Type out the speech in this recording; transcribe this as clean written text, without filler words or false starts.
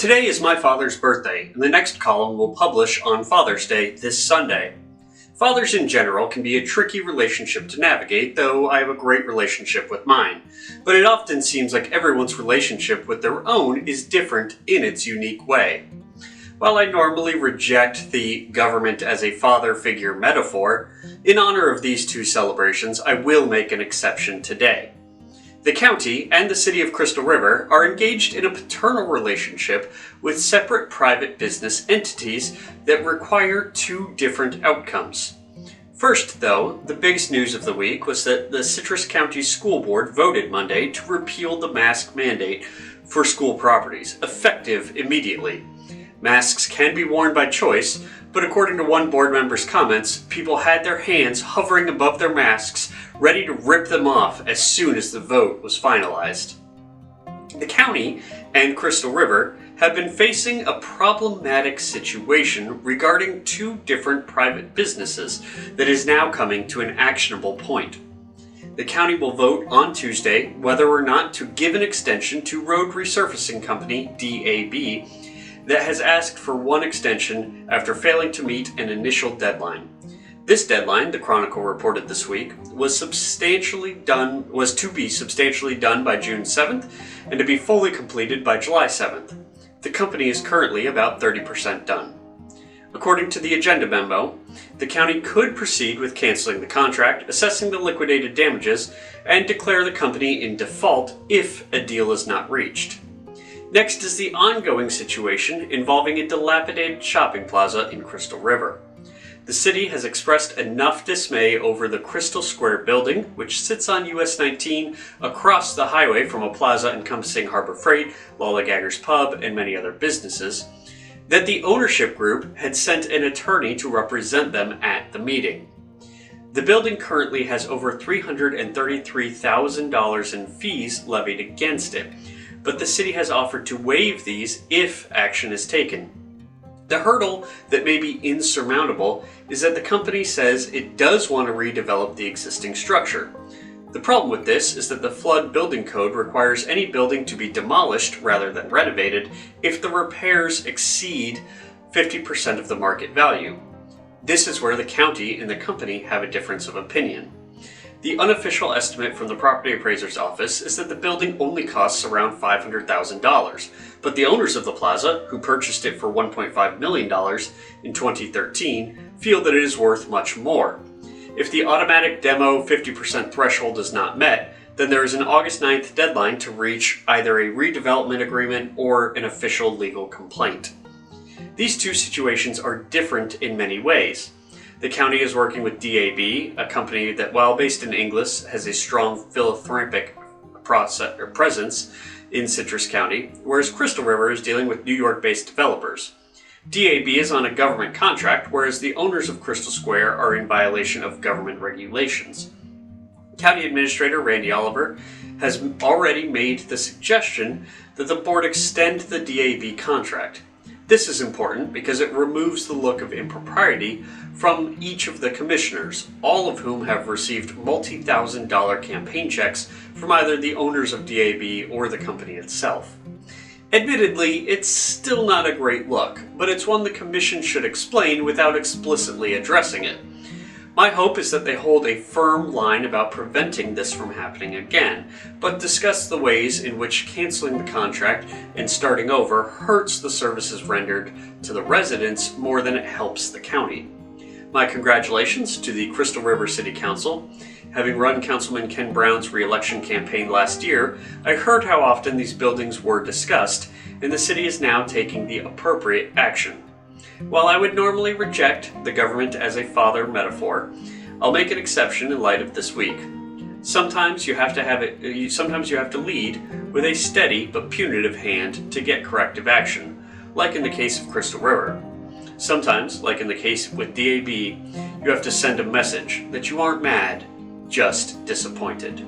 Today is my father's birthday, and the next column will publish on Father's Day this Sunday. Fathers in general can be a tricky relationship to navigate, though I have a great relationship with mine. But it often seems like everyone's relationship with their own is different in its unique way. While I normally reject the government as a father figure metaphor, in honor of these two celebrations, I will make an exception today. The county and the city of Crystal River are engaged in a paternal relationship with separate private business entities that require two different outcomes. First, though, the biggest news of the week was that the Citrus County School Board voted Monday to repeal the mask mandate for school properties, effective immediately. Masks can be worn by choice, but according to one board member's comments, people had their hands hovering above their masks, ready to rip them off as soon as the vote was finalized. The county and Crystal River have been facing a problematic situation regarding two different private businesses that is now coming to an actionable point. The county will vote on Tuesday whether or not to give an extension to road resurfacing company DAB that has asked for one extension after failing to meet an initial deadline. This deadline, the Chronicle reported this week, was to be substantially done by June 7th and to be fully completed by July 7th. The company is currently about 30% done. According to the agenda memo, the county could proceed with canceling the contract, assessing the liquidated damages, and declare the company in default if a deal is not reached. Next is the ongoing situation involving a dilapidated shopping plaza in Crystal River. The city has expressed enough dismay over the Crystal Square building, which sits on US 19 across the highway from a plaza encompassing Harbor Freight, Lollygaggers Pub, and many other businesses, that the ownership group had sent an attorney to represent them at the meeting. The building currently has over $333,000 in fees levied against it, but the city has offered to waive these if action is taken. The hurdle that may be insurmountable is that the company says it does want to redevelop the existing structure. The problem with this is that the flood building code requires any building to be demolished rather than renovated if the repairs exceed 50% of the market value. This is where the county and the company have a difference of opinion. The unofficial estimate from the property appraiser's office is that the building only costs around $500,000, but the owners of the plaza, who purchased it for $1.5 million in 2013, feel that it is worth much more. If the automatic demo 50% threshold is not met, then there is an August 9th deadline to reach either a redevelopment agreement or an official legal complaint. These two situations are different in many ways. The county is working with DAB, a company that, while based in Inglis, has a strong philanthropic presence in Citrus County, whereas Crystal River is dealing with New York-based developers. DAB is on a government contract, whereas the owners of Crystal Square are in violation of government regulations. County Administrator Randy Oliver has already made the suggestion that the board extend the DAB contract. This is important because it removes the look of impropriety from each of the commissioners, all of whom have received multi-thousand-dollar campaign checks from either the owners of DAB or the company itself. Admittedly, it's still not a great look, but it's one the commission should explain without explicitly addressing it. My hope is that they hold a firm line about preventing this from happening again, but discuss the ways in which canceling the contract and starting over hurts the services rendered to the residents more than it helps the county. My congratulations to the Crystal River City Council. Having run Councilman Ken Brown's re-election campaign last year, I heard how often these buildings were discussed, and the city is now taking the appropriate action. While I would normally reject the government as a father metaphor, I'll make an exception in light of this week. Sometimes you have to lead with a steady but punitive hand to get corrective action, like in the case of Crystal River. Sometimes, like in the case with DAB, you have to send a message that you aren't mad, just disappointed.